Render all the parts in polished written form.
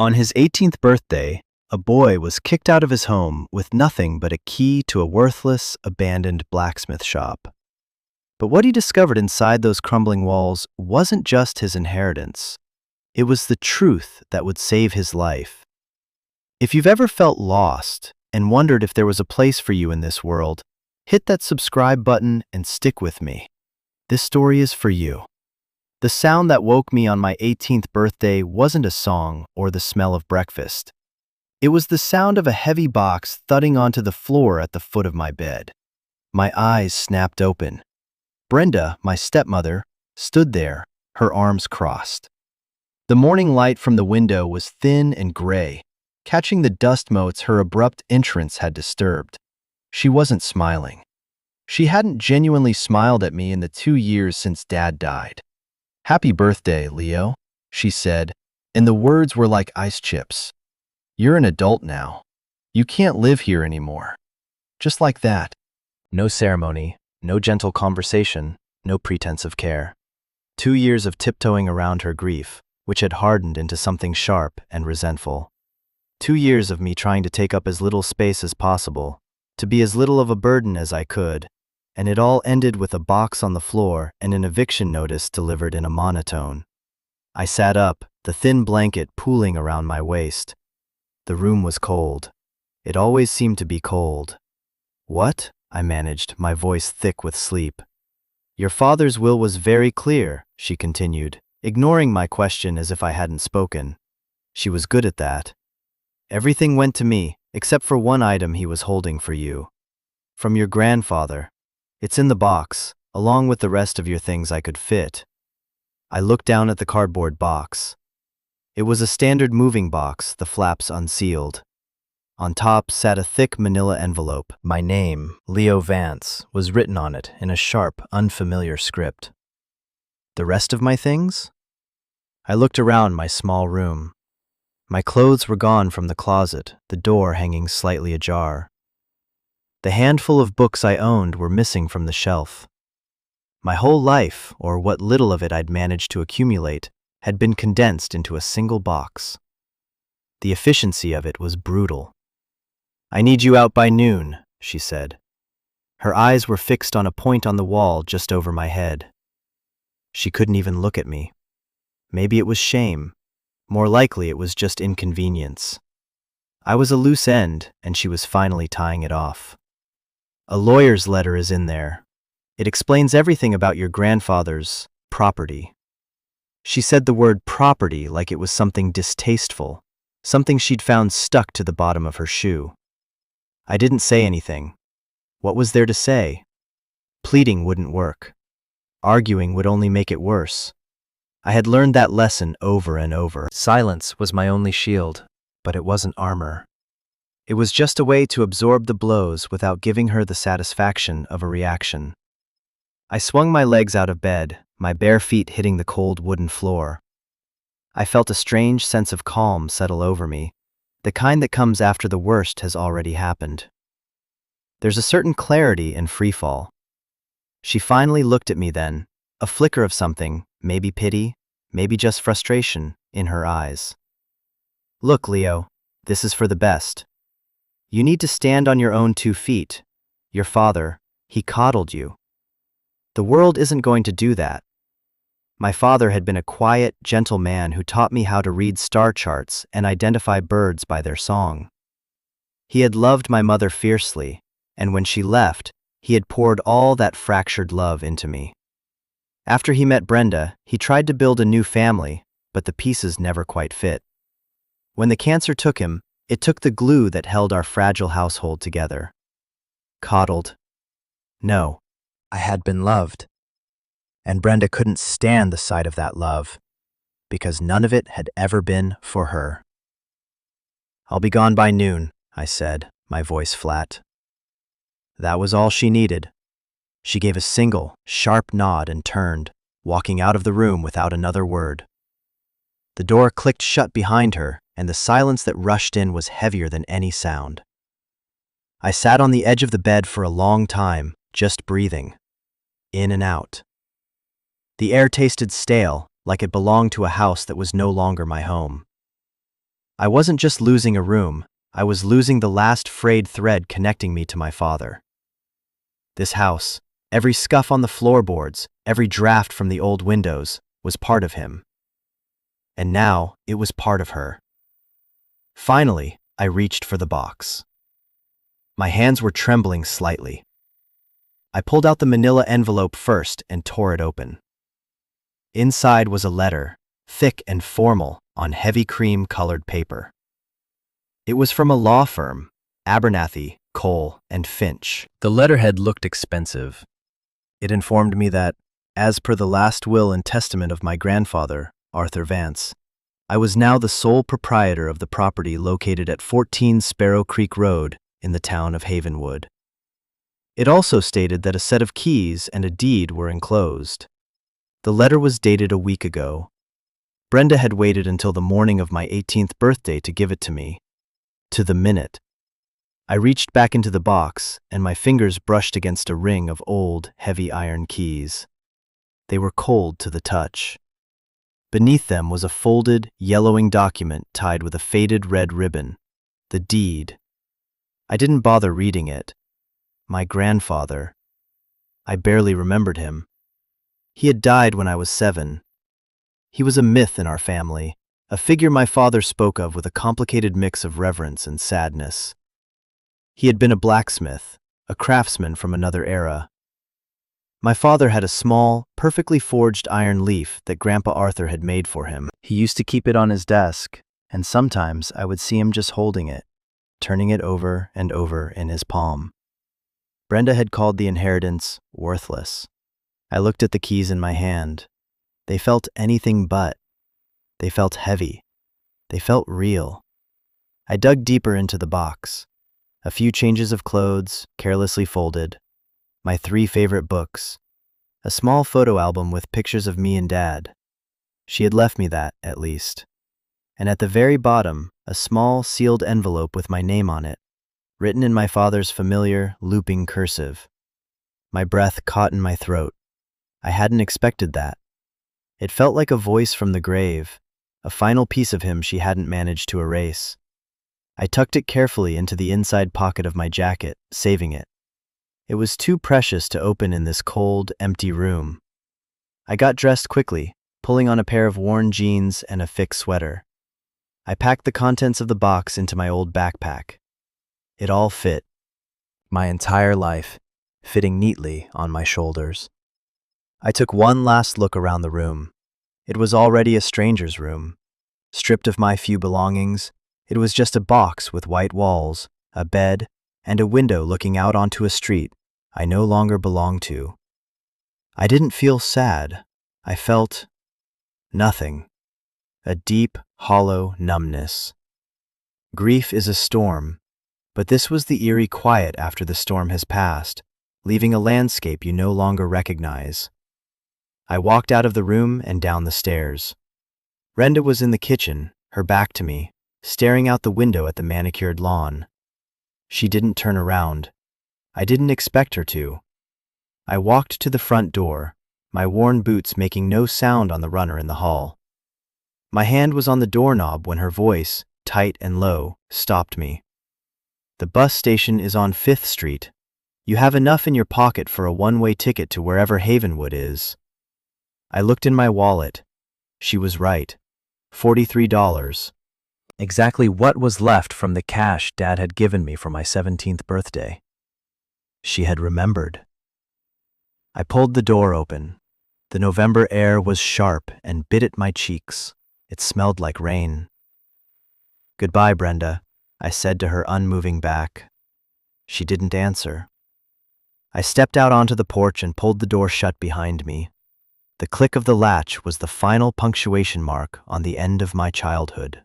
On his 18th birthday, a boy was kicked out of his home with nothing but a key to a worthless, abandoned blacksmith shop. But what he discovered inside those crumbling walls wasn't just his inheritance. It was the truth that would save his life. If you've ever felt lost and wondered if there was a place for you in this world, hit that subscribe button and stick with me. This story is for you. The sound that woke me on my 18th birthday wasn't a song or the smell of breakfast. It was the sound of a heavy box thudding onto the floor at the foot of my bed. My eyes snapped open. Brenda, my stepmother, stood there, her arms crossed. The morning light from the window was thin and gray, catching the dust motes her abrupt entrance had disturbed. She wasn't smiling. She hadn't genuinely smiled at me in the 2 years since Dad died. "Happy birthday, Leo," she said, and the words were like ice chips. "You're an adult now. You can't live here anymore." Just like that. No ceremony, no gentle conversation, no pretense of care. 2 years of tiptoeing around her grief, which had hardened into something sharp and resentful. 2 years of me trying to take up as little space as possible, to be as little of a burden as I could, and it all ended with a box on the floor and an eviction notice delivered in a monotone. I sat up, the thin blanket pooling around my waist. The room was cold. It always seemed to be cold. "What?" I managed, my voice thick with sleep. "Your father's will was very clear," she continued, ignoring my question as if I hadn't spoken. She was good at that. "Everything went to me, except for one item he was holding for you. From your grandfather. It's in the box, along with the rest of your things I could fit." I looked down at the cardboard box. It was a standard moving box, the flaps unsealed. On top sat a thick manila envelope. My name, Leo Vance, was written on it in a sharp, unfamiliar script. The rest of my things? I looked around my small room. My clothes were gone from the closet, the door hanging slightly ajar. The handful of books I owned were missing from the shelf. My whole life, or what little of it I'd managed to accumulate, had been condensed into a single box. The efficiency of it was brutal. "I need you out by noon," she said. Her eyes were fixed on a point on the wall just over my head. She couldn't even look at me. Maybe it was shame. More likely it was just inconvenience. I was a loose end, and she was finally tying it off. "A lawyer's letter is in there. It explains everything about your grandfather's property." She said the word property like it was something distasteful, something she'd found stuck to the bottom of her shoe. I didn't say anything. What was there to say? Pleading wouldn't work. Arguing would only make it worse. I had learned that lesson over and over. Silence was my only shield, but it wasn't armor. It was just a way to absorb the blows without giving her the satisfaction of a reaction. I swung my legs out of bed, my bare feet hitting the cold wooden floor. I felt a strange sense of calm settle over me, the kind that comes after the worst has already happened. There's a certain clarity in freefall. She finally looked at me then, a flicker of something, maybe pity, maybe just frustration, in her eyes. "Look, Leo, this is for the best. You need to stand on your own 2 feet. Your father, he coddled you. The world isn't going to do that. My father had been a quiet, gentle man who taught me how to read star charts and identify birds by their song. He had loved my mother fiercely, and when she left, he had poured all that fractured love into me. After he met Brenda, he tried to build a new family, but the pieces never quite fit. When the cancer took him, it took the glue that held our fragile household together. Coddled? No, I had been loved. And Brenda couldn't stand the sight of that love, because none of it had ever been for her. "I'll be gone by noon," I said, my voice flat. That was all she needed. She gave a single, sharp nod and turned, walking out of the room without another word. The door clicked shut behind her, and the silence that rushed in was heavier than any sound. I sat on the edge of the bed for a long time, just breathing, in and out. The air tasted stale, like it belonged to a house that was no longer my home. I wasn't just losing a room, I was losing the last frayed thread connecting me to my father. This house, every scuff on the floorboards, every draft from the old windows, was part of him. And now it was part of her. Finally, I reached for the box. My hands were trembling slightly. I pulled out the manila envelope first and tore it open. Inside was a letter, thick and formal, on heavy cream-colored paper. It was from a law firm, Abernathy, Cole, and Finch. The letterhead looked expensive. It informed me that, as per the last will and testament of my grandfather, Arthur Vance, I was now the sole proprietor of the property located at 14 Sparrow Creek Road in the town of Havenwood. It also stated that a set of keys and a deed were enclosed. The letter was dated a week ago. Brenda had waited until the morning of my 18th birthday to give it to me. To the minute. I reached back into the box, and my fingers brushed against a ring of old, heavy iron keys. They were cold to the touch. Beneath them was a folded, yellowing document tied with a faded red ribbon. The deed. I didn't bother reading it. My grandfather. I barely remembered him. He had died when I was 7. He was a myth in our family, a figure my father spoke of with a complicated mix of reverence and sadness. He had been a blacksmith, a craftsman from another era. My father had a small, perfectly forged iron leaf that Grandpa Arthur had made for him. He used to keep it on his desk, and sometimes I would see him just holding it, turning it over and over in his palm. Brenda had called the inheritance worthless. I looked at the keys in my hand. They felt anything but. They felt heavy. They felt real. I dug deeper into the box. A few changes of clothes, carelessly folded. My 3 favorite books. A small photo album with pictures of me and Dad. She had left me that, at least. And at the very bottom, a small, sealed envelope with my name on it, written in my father's familiar, looping cursive. My breath caught in my throat. I hadn't expected that. It felt like a voice from the grave, a final piece of him she hadn't managed to erase. I tucked it carefully into the inside pocket of my jacket, saving it. It was too precious to open in this cold, empty room. I got dressed quickly, pulling on a pair of worn jeans and a thick sweater. I packed the contents of the box into my old backpack. It all fit. My entire life, fitting neatly on my shoulders. I took one last look around the room. It was already a stranger's room. Stripped of my few belongings, it was just a box with white walls, a bed, and a window looking out onto a street I no longer belonged to. I didn't feel sad. I felt nothing. A deep, hollow numbness. Grief is a storm, but this was the eerie quiet after the storm has passed, leaving a landscape you no longer recognize. I walked out of the room and down the stairs. Brenda was in the kitchen, her back to me, staring out the window at the manicured lawn. She didn't turn around. I didn't expect her to. I walked to the front door, my worn boots making no sound on the runner in the hall. My hand was on the doorknob when her voice, tight and low, stopped me. "The bus station is on 5th Street. You have enough in your pocket for a one-way ticket to wherever Havenwood is." I looked in my wallet. She was right. $43. Exactly what was left from the cash Dad had given me for my 17th birthday. She had remembered. I pulled the door open. The November air was sharp and bit at my cheeks. It smelled like rain. "Goodbye, Brenda," I said to her unmoving back. She didn't answer. I stepped out onto the porch and pulled the door shut behind me. The click of the latch was the final punctuation mark on the end of my childhood.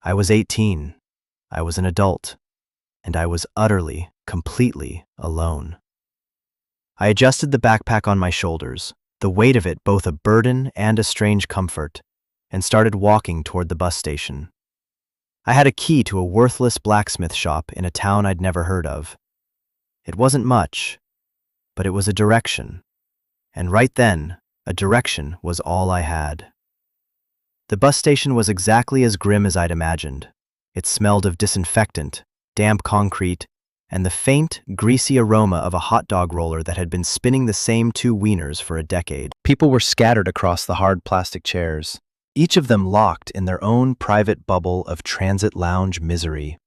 I was 18. I was an adult. And I was utterly, completely alone. I adjusted the backpack on my shoulders, the weight of it both a burden and a strange comfort, and started walking toward the bus station. I had a key to a worthless blacksmith shop in a town I'd never heard of. It wasn't much, but it was a direction. And right then, a direction was all I had. The bus station was exactly as grim as I'd imagined. It smelled of disinfectant, damp concrete, and the faint, greasy aroma of a hot dog roller that had been spinning the same two wieners for a decade. People were scattered across the hard plastic chairs, each of them locked in their own private bubble of transit lounge misery.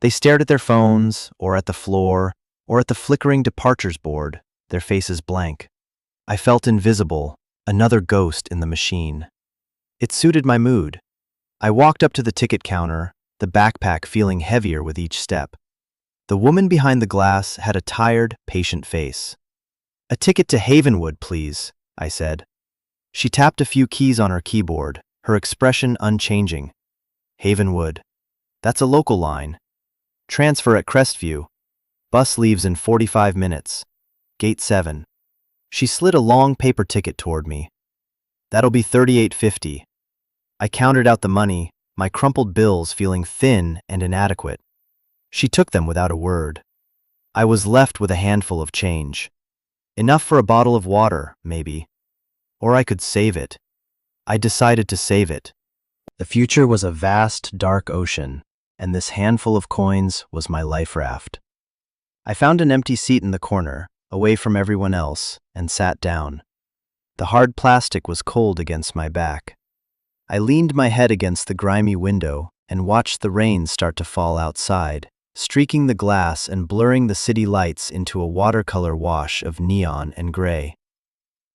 They stared at their phones, or at the floor, or at the flickering departures board, their faces blank. I felt invisible, another ghost in the machine. It suited my mood. I walked up to the ticket counter, the backpack feeling heavier with each step. The woman behind the glass had a tired, patient face. "A ticket to Havenwood, please," I said. She tapped a few keys on her keyboard, her expression unchanging. "Havenwood. That's a local line. Transfer at Crestview. Bus leaves in 45 minutes. Gate 7. She slid a long paper ticket toward me. "That'll be $38.50. I counted out the money, my crumpled bills feeling thin and inadequate. She took them without a word. I was left with a handful of change. Enough for a bottle of water, maybe. Or I could save it. I decided to save it. The future was a vast, dark ocean, and this handful of coins was my life raft. I found an empty seat in the corner, away from everyone else, and sat down. The hard plastic was cold against my back. I leaned my head against the grimy window and watched the rain start to fall outside, streaking the glass and blurring the city lights into a watercolor wash of neon and gray.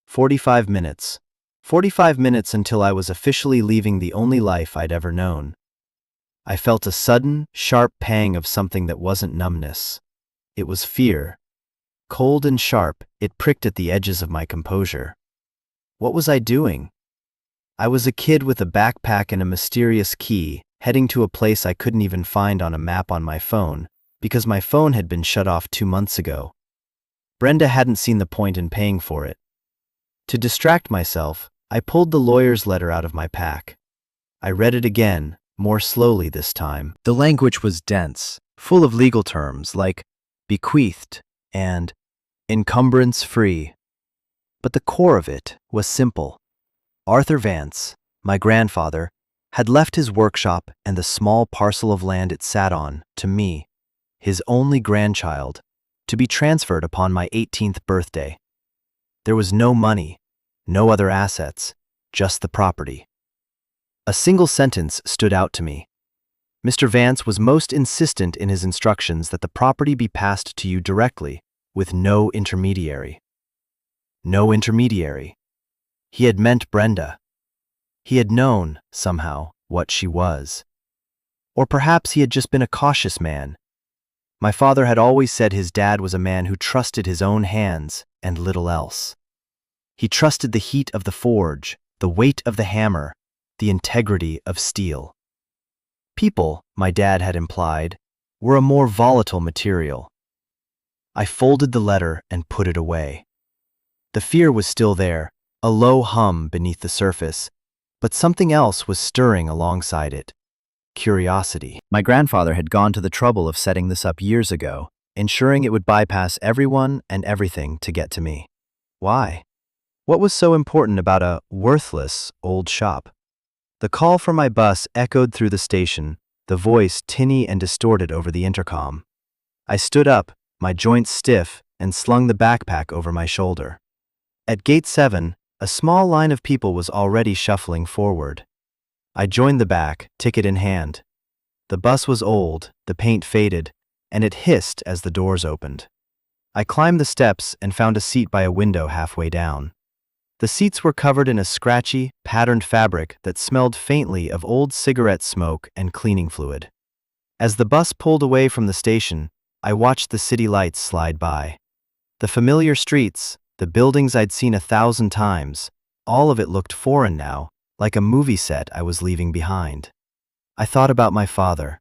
45 minutes. 45 minutes until I was officially leaving the only life I'd ever known. I felt a sudden, sharp pang of something that wasn't numbness. It was fear. Cold and sharp, it pricked at the edges of my composure. What was I doing? I was a kid with a backpack and a mysterious key, heading to a place I couldn't even find on a map on my phone, because my phone had been shut off 2 months ago. Brenda hadn't seen the point in paying for it. To distract myself, I pulled the lawyer's letter out of my pack. I read it again, more slowly this time. The language was dense, full of legal terms like bequeathed and encumbrance-free. But the core of it was simple. Arthur Vance, my grandfather, had left his workshop and the small parcel of land it sat on to me, his only grandchild, to be transferred upon my 18th birthday. There was no money, no other assets, just the property. A single sentence stood out to me. Mr. Vance was most insistent in his instructions that the property be passed to you directly, with no intermediary. No intermediary. He had meant Brenda. He had known, somehow, what she was. Or perhaps he had just been a cautious man. My father had always said his dad was a man who trusted his own hands and little else. He trusted the heat of the forge, the weight of the hammer, the integrity of steel. People, my dad had implied, were a more volatile material. I folded the letter and put it away. The fear was still there, a low hum beneath the surface, but something else was stirring alongside it. Curiosity. My grandfather had gone to the trouble of setting this up years ago, ensuring it would bypass everyone and everything to get to me. Why? What was so important about a worthless old shop? The call from my bus echoed through the station, the voice tinny and distorted over the intercom. I stood up, my joints stiff, and slung the backpack over my shoulder. At Gate 7, a small line of people was already shuffling forward. I joined the back, ticket in hand. The bus was old, the paint faded, and it hissed as the doors opened. I climbed the steps and found a seat by a window halfway down. The seats were covered in a scratchy, patterned fabric that smelled faintly of old cigarette smoke and cleaning fluid. As the bus pulled away from the station, I watched the city lights slide by. The familiar streets, the buildings I'd seen 1,000 times, all of it looked foreign now, like a movie set I was leaving behind. I thought about my father.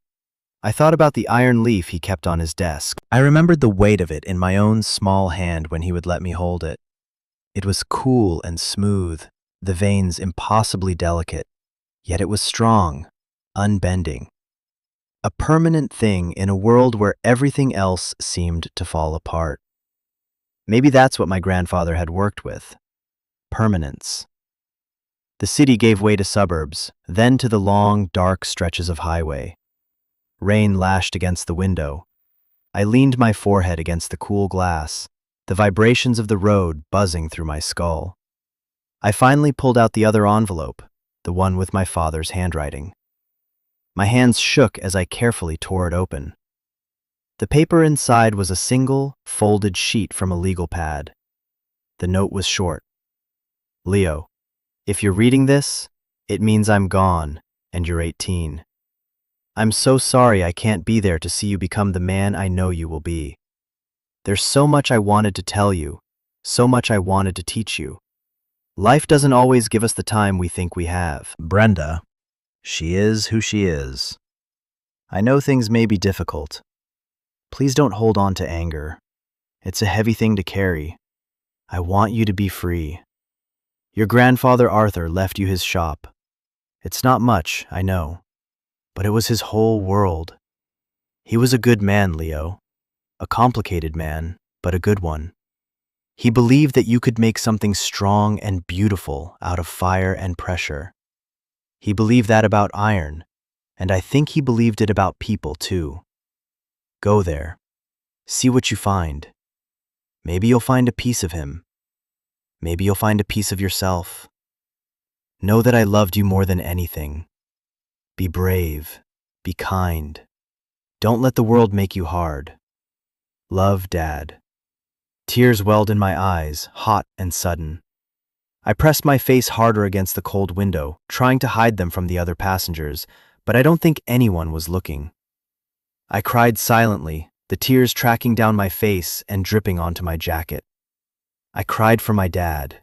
I thought about the iron leaf he kept on his desk. I remembered the weight of it in my own small hand when he would let me hold it. It was cool and smooth, the veins impossibly delicate, yet it was strong, unbending. A permanent thing in a world where everything else seemed to fall apart. Maybe that's what my grandfather had worked with. Permanence. The city gave way to suburbs, then to the long, dark stretches of highway. Rain lashed against the window. I leaned my forehead against the cool glass, the vibrations of the road buzzing through my skull. I finally pulled out the other envelope, the one with my father's handwriting. My hands shook as I carefully tore it open. The paper inside was a single, folded sheet from a legal pad. The note was short. Leo, if you're reading this, it means I'm gone, and you're 18. I'm so sorry I can't be there to see you become the man I know you will be. There's so much I wanted to tell you, so much I wanted to teach you. Life doesn't always give us the time we think we have. Brenda, she is who she is. I know things may be difficult. Please don't hold on to anger. It's a heavy thing to carry. I want you to be free. Your grandfather Arthur left you his shop. It's not much, I know, but it was his whole world. He was a good man, Leo. A complicated man, but a good one. He believed that you could make something strong and beautiful out of fire and pressure. He believed that about iron, and I think he believed it about people too. Go there. See what you find. Maybe you'll find a piece of him. Maybe you'll find a piece of yourself. Know that I loved you more than anything. Be brave. Be kind. Don't let the world make you hard. Love, Dad. Tears welled in my eyes, hot and sudden. I pressed my face harder against the cold window, trying to hide them from the other passengers, but I don't think anyone was looking. I cried silently, the tears tracking down my face and dripping onto my jacket. I cried for my dad.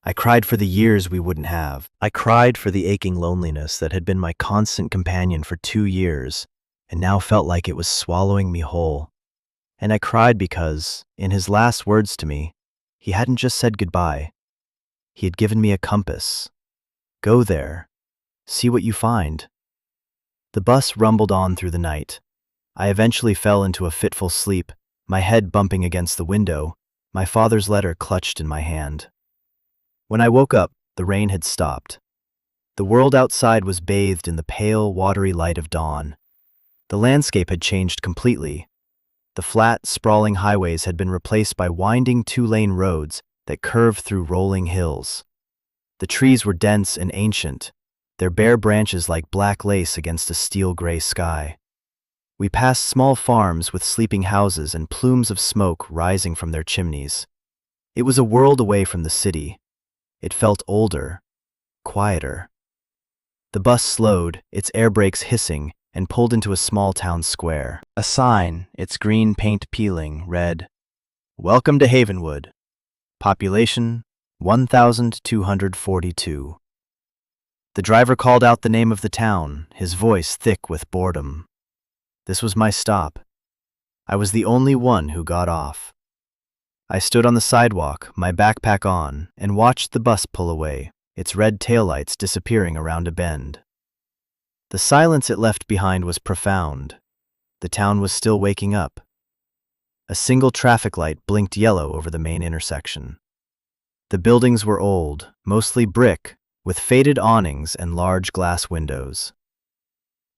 I cried for the years we wouldn't have. I cried for the aching loneliness that had been my constant companion for 2 years and now felt like it was swallowing me whole. And I cried because, in his last words to me, he hadn't just said goodbye. He had given me a compass. Go there. See what you find. The bus rumbled on through the night. I eventually fell into a fitful sleep, my head bumping against the window, my father's letter clutched in my hand. When I woke up, the rain had stopped. The world outside was bathed in the pale, watery light of dawn. The landscape had changed completely. The flat, sprawling highways had been replaced by winding 2-lane roads that curved through rolling hills. The trees were dense and ancient, their bare branches like black lace against a steel-gray sky. We passed small farms with sleeping houses and plumes of smoke rising from their chimneys. It was a world away from the city. It felt older, quieter. The bus slowed, its air brakes hissing, and pulled into a small town square. A sign, its green paint peeling, read, "Welcome to Havenwood. Population 1,242. The driver called out the name of the town, his voice thick with boredom. This was my stop. I was the only one who got off. I stood on the sidewalk, my backpack on, and watched the bus pull away, its red taillights disappearing around a bend. The silence it left behind was profound. The town was still waking up. A single traffic light blinked yellow over the main intersection. The buildings were old, mostly brick, with faded awnings and large glass windows.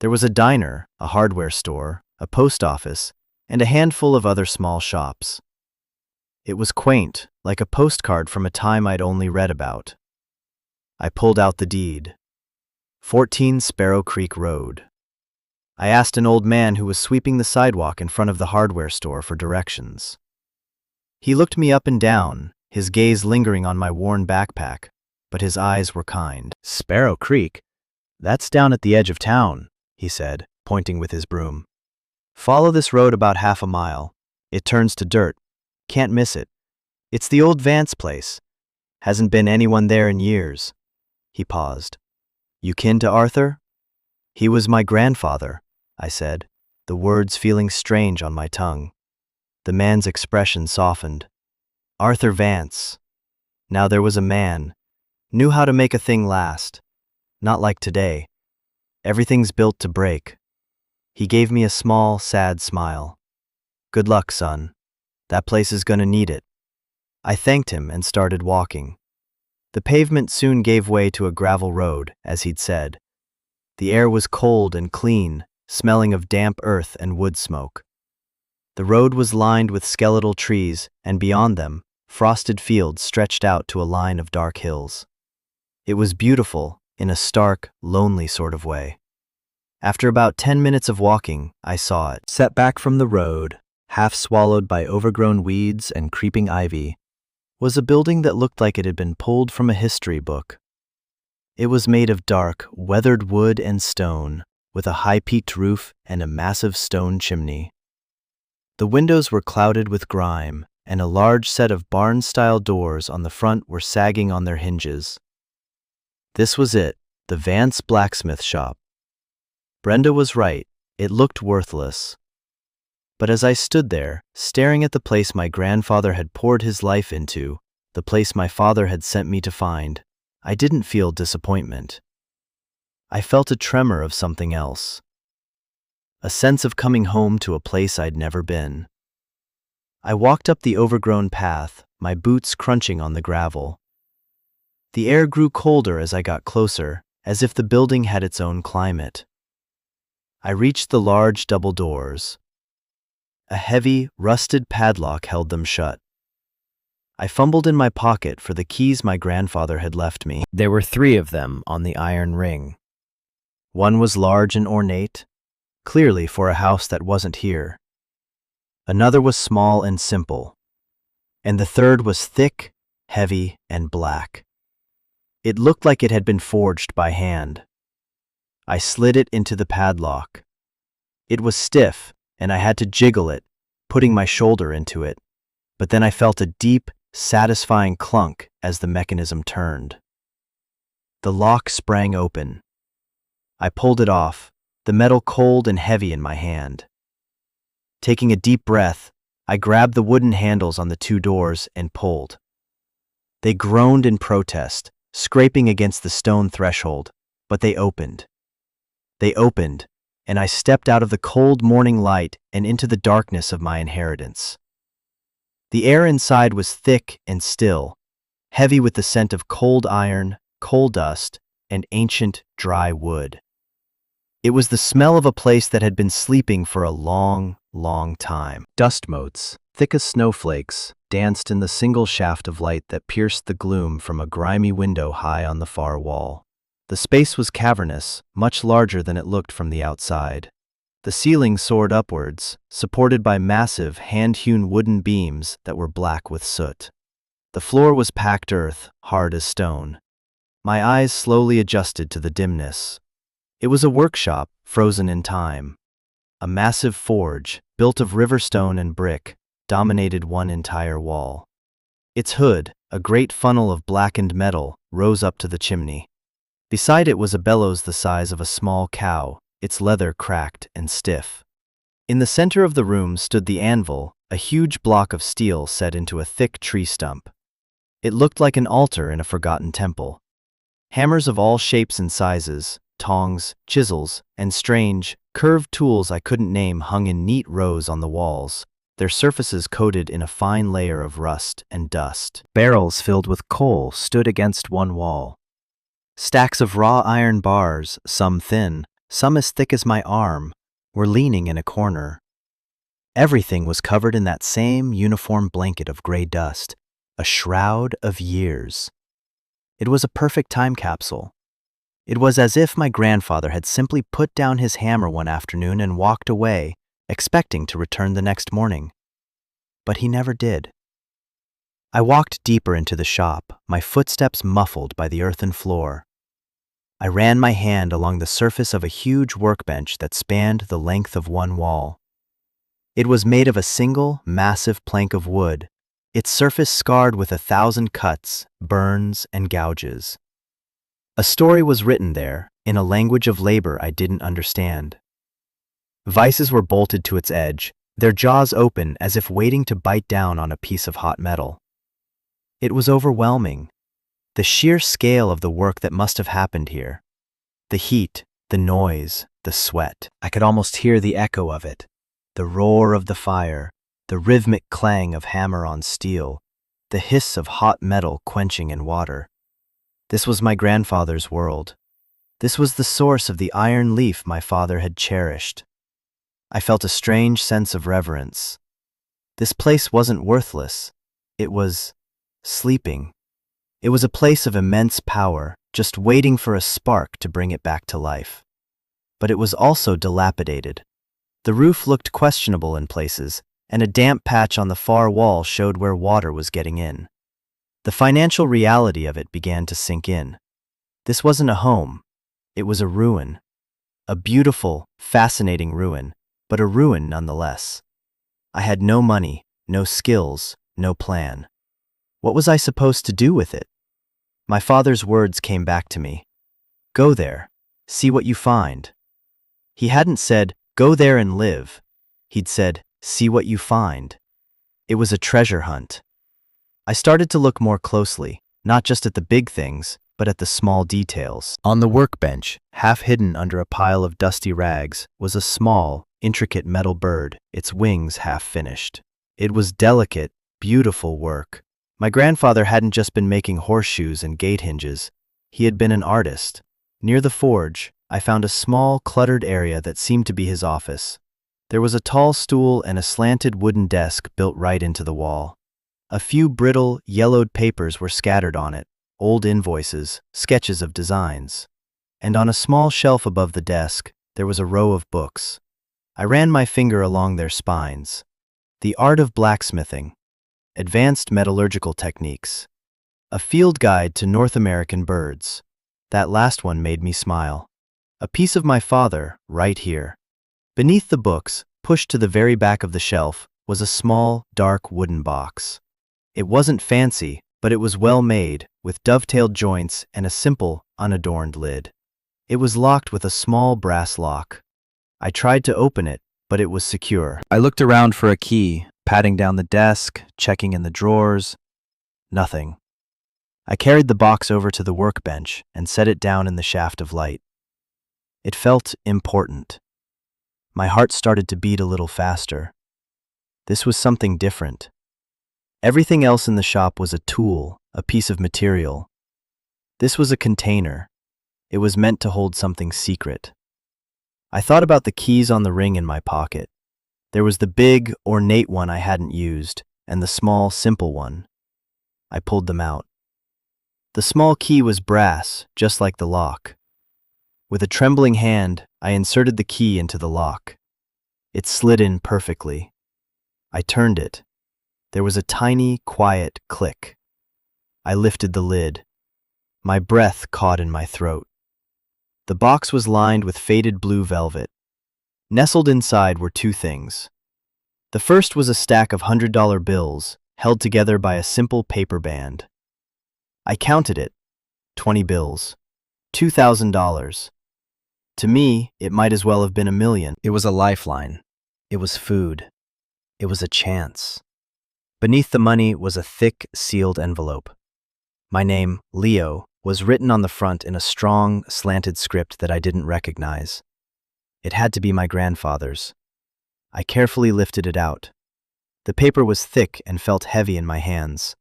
There was a diner, a hardware store, a post office, and a handful of other small shops. It was quaint, like a postcard from a time I'd only read about. I pulled out the deed. 14 Sparrow Creek Road. I asked an old man who was sweeping the sidewalk in front of the hardware store for directions. He looked me up and down, his gaze lingering on my worn backpack, but his eyes were kind. "Sparrow Creek? That's down at the edge of town," he said, pointing with his broom. "Follow this road about half a mile. It turns to dirt. Can't miss it. It's the old Vance place. Hasn't been anyone there in years." He paused. "You kin to Arthur?" "He was my grandfather," I said, the words feeling strange on my tongue. The man's expression softened. "Arthur Vance. Now there was a man. Knew how to make a thing last. Not like today. Everything's built to break." He gave me a small, sad smile. "Good luck, son. That place is gonna need it." I thanked him and started walking. The pavement soon gave way to a gravel road, as he'd said. The air was cold and clean, smelling of damp earth and wood smoke. The road was lined with skeletal trees, and beyond them, frosted fields stretched out to a line of dark hills. It was beautiful, in a stark, lonely sort of way. After about 10 minutes of walking, I saw it. Set back from the road, half swallowed by overgrown weeds and creeping ivy, was a building that looked like it had been pulled from a history book. It was made of dark, weathered wood and stone, with a high-peaked roof and a massive stone chimney. The windows were clouded with grime, and a large set of barn-style doors on the front were sagging on their hinges. This was it, the Vance blacksmith shop. Brenda was right, it looked worthless. But as I stood there, staring at the place my grandfather had poured his life into, the place my father had sent me to find, I didn't feel disappointment. I felt a tremor of something else. A sense of coming home to a place I'd never been. I walked up the overgrown path, my boots crunching on the gravel. The air grew colder as I got closer, as if the building had its own climate. I reached the large double doors. A heavy, rusted padlock held them shut. I fumbled in my pocket for the keys my grandfather had left me. There were 3 of them on the iron ring. One was large and ornate, clearly for a house that wasn't here. Another was small and simple. And the third was thick, heavy, and black. It looked like it had been forged by hand. I slid it into the padlock. It was stiff, and I had to jiggle it, putting my shoulder into it. But then I felt a deep, satisfying clunk as the mechanism turned. The lock sprang open. I pulled it off, the metal cold and heavy in my hand. Taking a deep breath, I grabbed the wooden handles on the 2 doors and pulled. They groaned in protest, scraping against the stone threshold, but they opened. They opened, and I stepped out of the cold morning light and into the darkness of my inheritance. The air inside was thick and still, heavy with the scent of cold iron, coal dust, and ancient, dry wood. It was the smell of a place that had been sleeping for a long, long time. Dust motes, thick as snowflakes, danced in the single shaft of light that pierced the gloom from a grimy window high on the far wall. The space was cavernous, much larger than it looked from the outside. The ceiling soared upwards, supported by massive, hand-hewn wooden beams that were black with soot. The floor was packed earth, hard as stone. My eyes slowly adjusted to the dimness. It was a workshop, frozen in time. A massive forge, built of river stone and brick, dominated one entire wall. Its hood, a great funnel of blackened metal, rose up to the chimney. Beside it was a bellows the size of a small cow, its leather cracked and stiff. In the center of the room stood the anvil, a huge block of steel set into a thick tree stump. It looked like an altar in a forgotten temple. Hammers of all shapes and sizes, tongs, chisels, and strange, curved tools I couldn't name hung in neat rows on the walls, their surfaces coated in a fine layer of rust and dust. Barrels filled with coal stood against one wall. Stacks of raw iron bars, some thin, some as thick as my arm, were leaning in a corner. Everything was covered in that same uniform blanket of gray dust, a shroud of years. It was a perfect time capsule. It was as if my grandfather had simply put down his hammer one afternoon and walked away, expecting to return the next morning. But he never did. I walked deeper into the shop, my footsteps muffled by the earthen floor. I ran my hand along the surface of a huge workbench that spanned the length of one wall. It was made of a single, massive plank of wood, its surface scarred with 1,000 cuts, burns, and gouges. A story was written there, in a language of labor I didn't understand. Vices were bolted to its edge, their jaws open as if waiting to bite down on a piece of hot metal. It was overwhelming. The sheer scale of the work that must have happened here. The heat, the noise, the sweat. I could almost hear the echo of it. The roar of the fire, the rhythmic clang of hammer on steel, the hiss of hot metal quenching in water. This was my grandfather's world. This was the source of the iron leaf my father had cherished. I felt a strange sense of reverence. This place wasn't worthless. It was sleeping. It was a place of immense power, just waiting for a spark to bring it back to life. But it was also dilapidated. The roof looked questionable in places, and a damp patch on the far wall showed where water was getting in. The financial reality of it began to sink in. This wasn't a home. It was a ruin. A beautiful, fascinating ruin, but a ruin nonetheless. I had no money, no skills, no plan. What was I supposed to do with it? My father's words came back to me. Go there. See what you find. He hadn't said, go there and live. He'd said, see what you find. It was a treasure hunt. I started to look more closely, not just at the big things, but at the small details. On the workbench, half hidden under a pile of dusty rags, was a small, intricate metal bird, its wings half finished. It was delicate, beautiful work. My grandfather hadn't just been making horseshoes and gate hinges. He had been an artist. Near the forge, I found a small, cluttered area that seemed to be his office. There was a tall stool and a slanted wooden desk built right into the wall. A few brittle, yellowed papers were scattered on it, old invoices, sketches of designs. And on a small shelf above the desk, there was a row of books. I ran my finger along their spines. The Art of Blacksmithing, Advanced Metallurgical Techniques, A Field Guide to North American Birds. That last one made me smile. A piece of my father, right here. Beneath the books, pushed to the very back of the shelf, was a small, dark wooden box. It wasn't fancy, but it was well made, with dovetailed joints and a simple, unadorned lid. It was locked with a small brass lock. I tried to open it, but it was secure. I looked around for a key, patting down the desk, checking in the drawers. Nothing. I carried the box over to the workbench and set it down in the shaft of light. It felt important. My heart started to beat a little faster. This was something different. Everything else in the shop was a tool, a piece of material. This was a container. It was meant to hold something secret. I thought about the keys on the ring in my pocket. There was the big, ornate one I hadn't used, and the small, simple one. I pulled them out. The small key was brass, just like the lock. With a trembling hand, I inserted the key into the lock. It slid in perfectly. I turned it. There was a tiny, quiet click. I lifted the lid. My breath caught in my throat. The box was lined with faded blue velvet. Nestled inside were two things. The first was a stack of $100 bills, held together by a simple paper band. I counted it. 20 bills. $2,000. To me, it might as well have been $1 million. It was a lifeline. It was food. It was a chance. Beneath the money was a thick, sealed envelope. My name, Leo, was written on the front in a strong, slanted script that I didn't recognize. It had to be my grandfather's. I carefully lifted it out. The paper was thick and felt heavy in my hands.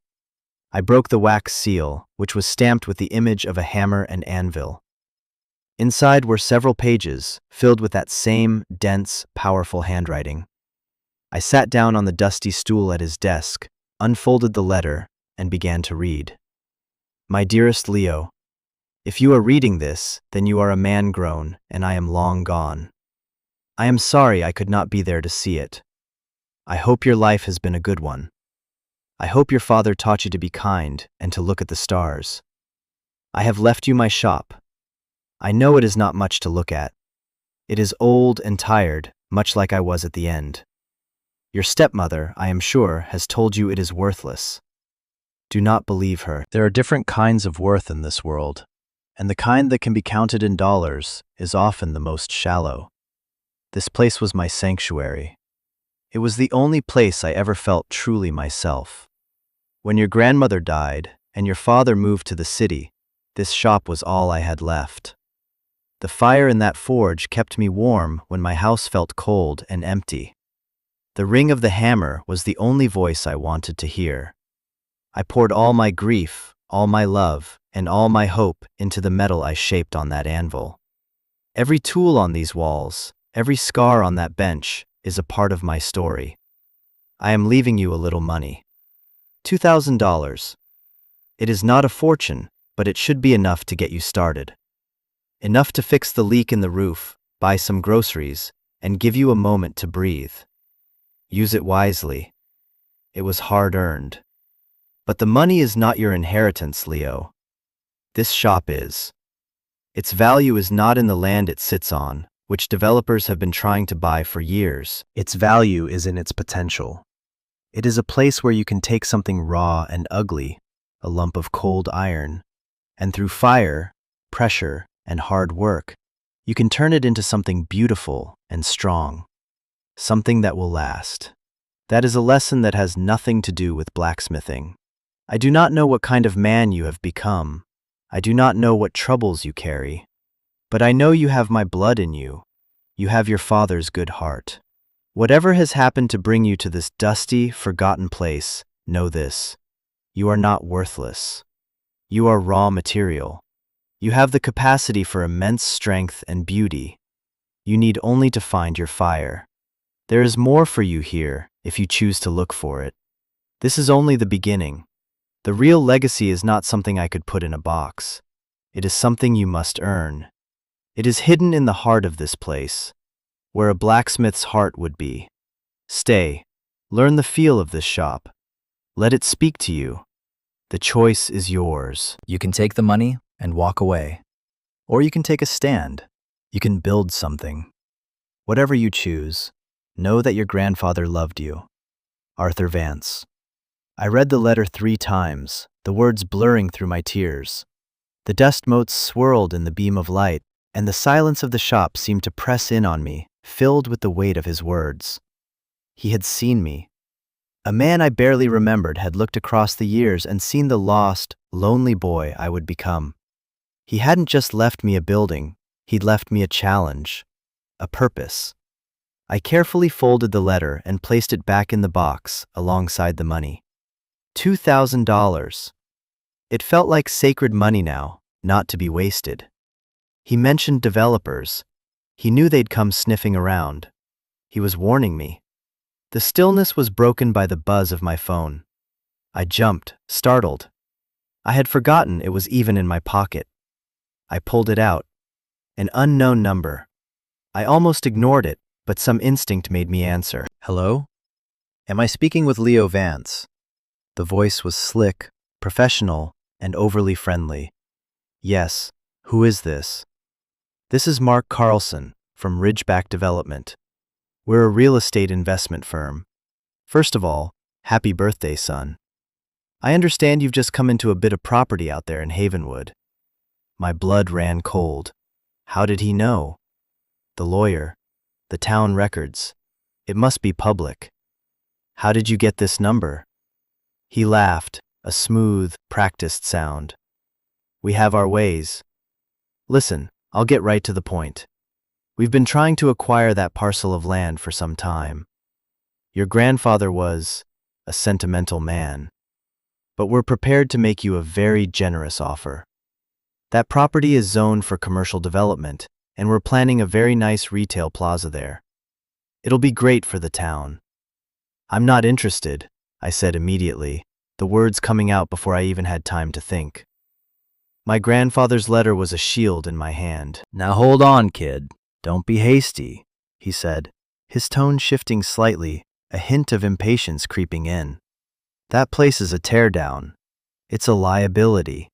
I broke the wax seal, which was stamped with the image of a hammer and anvil. Inside were several pages, filled with that same dense, powerful handwriting. I sat down on the dusty stool at his desk, unfolded the letter, and began to read. My dearest Leo, if you are reading this, then you are a man grown, and I am long gone. I am sorry I could not be there to see it. I hope your life has been a good one. I hope your father taught you to be kind and to look at the stars. I have left you my shop. I know it is not much to look at. It is old and tired, much like I was at the end. Your stepmother, I am sure, has told you it is worthless. Do not believe her. There are different kinds of worth in this world, and the kind that can be counted in dollars is often the most shallow. This place was my sanctuary. It was the only place I ever felt truly myself. When your grandmother died and your father moved to the city, this shop was all I had left. The fire in that forge kept me warm when my house felt cold and empty. The ring of the hammer was the only voice I wanted to hear. I poured all my grief, all my love, and all my hope into the metal I shaped on that anvil. Every tool on these walls, every scar on that bench, is a part of my story. I am leaving you a little money. $2,000. It is not a fortune, but it should be enough to get you started. Enough to fix the leak in the roof, buy some groceries, and give you a moment to breathe. Use it wisely. It was hard-earned. But the money is not your inheritance, Leo. This shop is. Its value is not in the land it sits on, which developers have been trying to buy for years. Its value is in its potential. It is a place where you can take something raw and ugly, a lump of cold iron, and through fire, pressure, and hard work, you can turn it into something beautiful and strong, something that will last. That is a lesson that has nothing to do with blacksmithing. I do not know what kind of man you have become. I do not know what troubles you carry. But I know you have my blood in you. You have your father's good heart. Whatever has happened to bring you to this dusty, forgotten place, know this. You are not worthless. You are raw material. You have the capacity for immense strength and beauty. You need only to find your fire. There is more for you here, if you choose to look for it. This is only the beginning. The real legacy is not something I could put in a box. It is something you must earn. It is hidden in the heart of this place, where a blacksmith's heart would be. Stay. Learn the feel of this shop. Let it speak to you. The choice is yours. You can take the money and walk away. Or you can take a stand. You can build something. Whatever you choose, know that your grandfather loved you. Arthur Vance. I read the letter 3 times, the words blurring through my tears. The dust motes swirled in the beam of light, and the silence of the shop seemed to press in on me, filled with the weight of his words. He had seen me. A man I barely remembered had looked across the years and seen the lost, lonely boy I would become. He hadn't just left me a building, he'd left me a challenge, a purpose. I carefully folded the letter and placed it back in the box, alongside the money. $2,000. It felt like sacred money now, not to be wasted. He mentioned developers. He knew they'd come sniffing around. He was warning me. The stillness was broken by the buzz of my phone. I jumped, startled. I had forgotten it was even in my pocket. I pulled it out. An unknown number. I almost ignored it, but some instinct made me answer. Hello? Am I speaking with Leo Vance? The voice was slick, professional, and overly friendly. Yes, who is this? This is Mark Carlson from Ridgeback Development. We're a real estate investment firm. First of all, happy birthday, son. I understand you've just come into a bit of property out there in Havenwood. My blood ran cold. How did he know? The lawyer, the town records. It must be public. How did you get this number? He laughed, a smooth, practiced sound. We have our ways. Listen, I'll get right to the point. We've been trying to acquire that parcel of land for some time. Your grandfather was a sentimental man, but we're prepared to make you a very generous offer. That property is zoned for commercial development, and we're planning a very nice retail plaza there. It'll be great for the town. I'm not interested, I said immediately, the words coming out before I even had time to think. My grandfather's letter was a shield in my hand. Now hold on, kid. Don't be hasty, he said, his tone shifting slightly, a hint of impatience creeping in. That place is a teardown. It's a liability.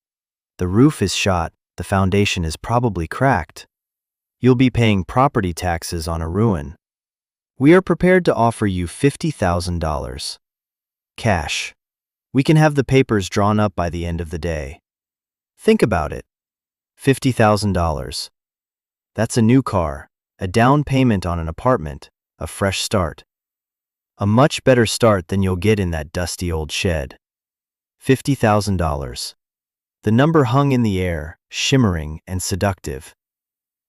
The roof is shot, the foundation is probably cracked. You'll be paying property taxes on a ruin. We are prepared to offer you $50,000. Cash. We can have the papers drawn up by the end of the day. Think about it. $50,000. That's a new car, a down payment on an apartment, a fresh start. A much better start than you'll get in that dusty old shed. $50,000. The number hung in the air, shimmering and seductive.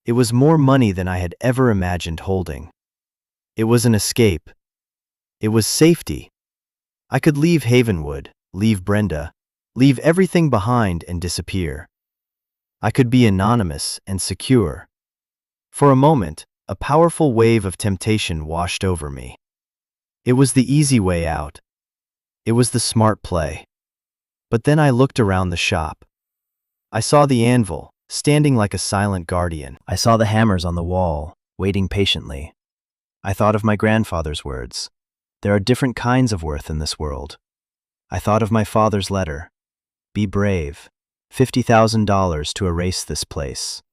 It was more money than I had ever imagined holding. It was an escape. It was safety. I could leave Havenwood, leave Brenda, leave everything behind and disappear. I could be anonymous and secure. For a moment, a powerful wave of temptation washed over me. It was the easy way out. It was the smart play. But then I looked around the shop. I saw the anvil, standing like a silent guardian. I saw the hammers on the wall, waiting patiently. I thought of my grandfather's words. There are different kinds of worth in this world. I thought of my father's letter. Be brave. $50,000 to erase this place.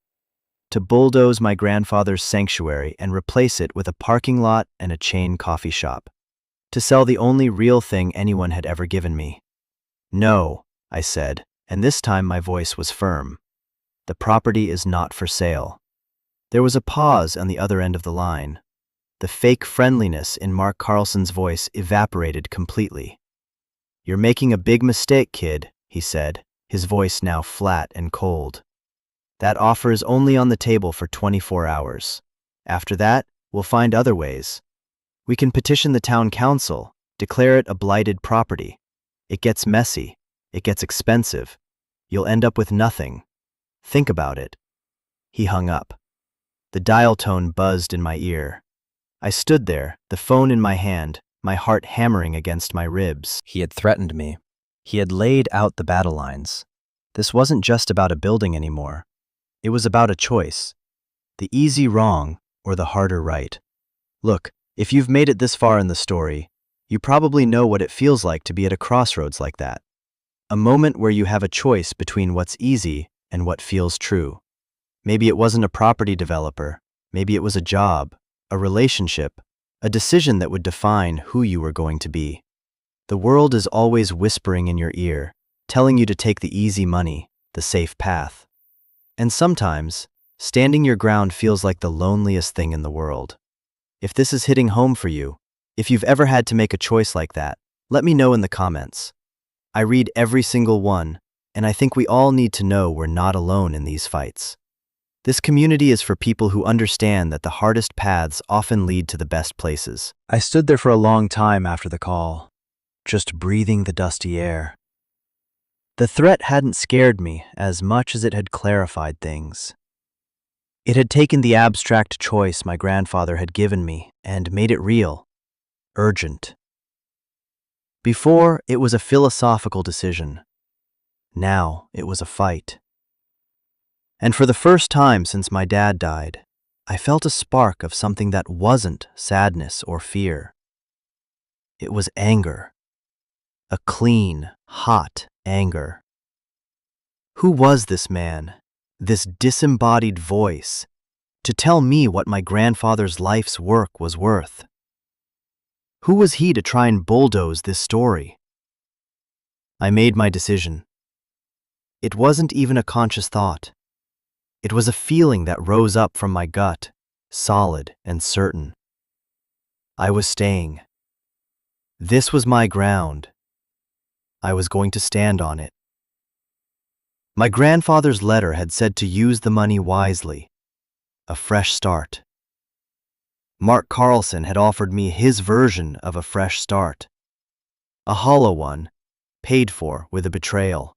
To bulldoze my grandfather's sanctuary and replace it with a parking lot and a chain coffee shop. To sell the only real thing anyone had ever given me. No, I said, and this time my voice was firm. The property is not for sale. There was a pause on the other end of the line. The fake friendliness in Mark Carlson's voice evaporated completely. You're making a big mistake, kid, he said, his voice now flat and cold. That offer is only on the table for 24 hours. After that, we'll find other ways. We can petition the town council, declare it a blighted property. It gets messy. It gets expensive. You'll end up with nothing. Think about it. He hung up. The dial tone buzzed in my ear. I stood there, the phone in my hand, my heart hammering against my ribs. He had threatened me. He had laid out the battle lines. This wasn't just about a building anymore. It was about a choice. The easy wrong or the harder right. Look, if you've made it this far in the story, you probably know what it feels like to be at a crossroads like that. A moment where you have a choice between what's easy and what feels true. Maybe it wasn't a property developer. Maybe it was a job, a relationship, a decision that would define who you were going to be. The world is always whispering in your ear, telling you to take the easy money, the safe path. And sometimes, standing your ground feels like the loneliest thing in the world. If this is hitting home for you, if you've ever had to make a choice like that, let me know in the comments. I read every single one, and I think we all need to know we're not alone in these fights. This community is for people who understand that the hardest paths often lead to the best places. I stood there for a long time after the call, just breathing the dusty air. The threat hadn't scared me as much as it had clarified things. It had taken the abstract choice my grandfather had given me and made it real, urgent. Before, it was a philosophical decision. Now, it was a fight. And for the first time since my dad died, I felt a spark of something that wasn't sadness or fear. It was anger. A clean, hot anger. Who was this man, this disembodied voice, to tell me what my grandfather's life's work was worth? Who was he to try and bulldoze this story? I made my decision. It wasn't even a conscious thought. It was a feeling that rose up from my gut, solid and certain. I was staying. This was my ground. I was going to stand on it. My grandfather's letter had said to use the money wisely. A fresh start. Mark Carlson had offered me his version of a fresh start. A hollow one, paid for with a betrayal.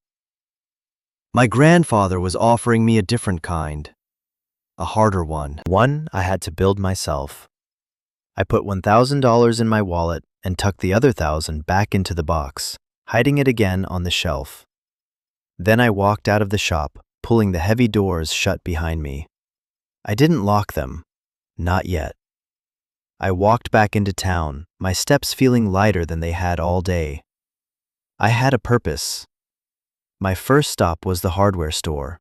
My grandfather was offering me a different kind. A harder one. One I had to build myself. I put $1,000 in my wallet and tucked the other $1,000 back into the box, hiding it again on the shelf. Then I walked out of the shop, pulling the heavy doors shut behind me. I didn't lock them. Not yet. I walked back into town, my steps feeling lighter than they had all day. I had a purpose. My first stop was the hardware store.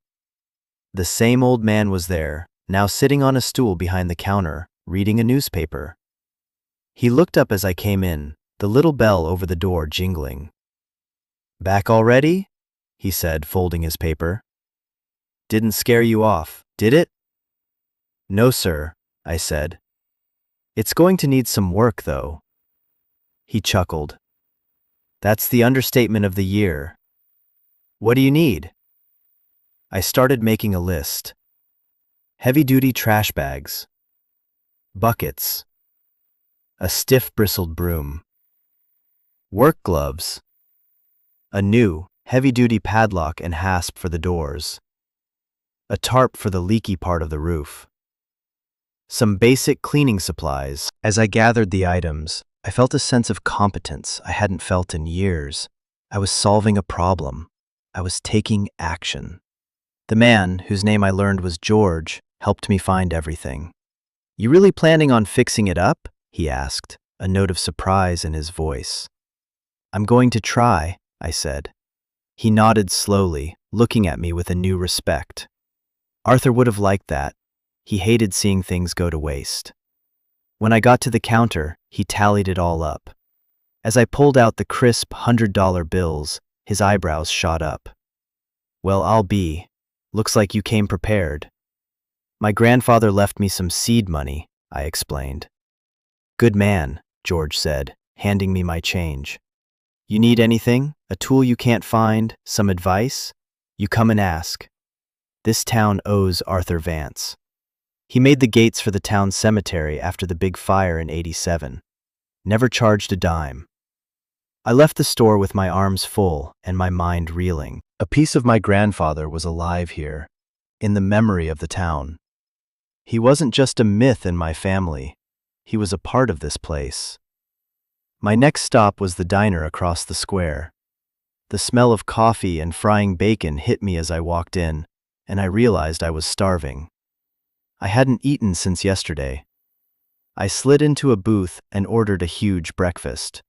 The same old man was there, now sitting on a stool behind the counter, reading a newspaper. He looked up as I came in, the little bell over the door jingling. "Back already?" he said, folding his paper. "Didn't scare you off, did it?" "No, sir," I said. "It's going to need some work, though." He chuckled. "That's the understatement of the year. What do you need?" I started making a list. Heavy-duty trash bags. Buckets. A stiff bristled broom. Work gloves. A new, heavy-duty padlock and hasp for the doors, a tarp for the leaky part of the roof, some basic cleaning supplies. As I gathered the items, I felt a sense of competence I hadn't felt in years. I was solving a problem. I was taking action. The man, whose name I learned was George, helped me find everything. "You really planning on fixing it up?" he asked, a note of surprise in his voice. "I'm going to try," I said. He nodded slowly, looking at me with a new respect. Arthur would have liked that. He hated seeing things go to waste. When I got to the counter, he tallied it all up. As I pulled out the crisp $100 bills, his eyebrows shot up. "Well, I'll be. Looks like you came prepared." "My grandfather left me some seed money," I explained. "Good man," George said, handing me my change. "You need anything? A tool you can't find? Some advice? You come and ask. This town owes Arthur Vance. He made the gates for the town cemetery after the big fire in '87. Never charged a dime." I left the store with my arms full and my mind reeling. A piece of my grandfather was alive here, in the memory of the town. He wasn't just a myth in my family. He was a part of this place. My next stop was the diner across the square. The smell of coffee and frying bacon hit me as I walked in, and I realized I was starving. I hadn't eaten since yesterday. I slid into a booth and ordered a huge breakfast.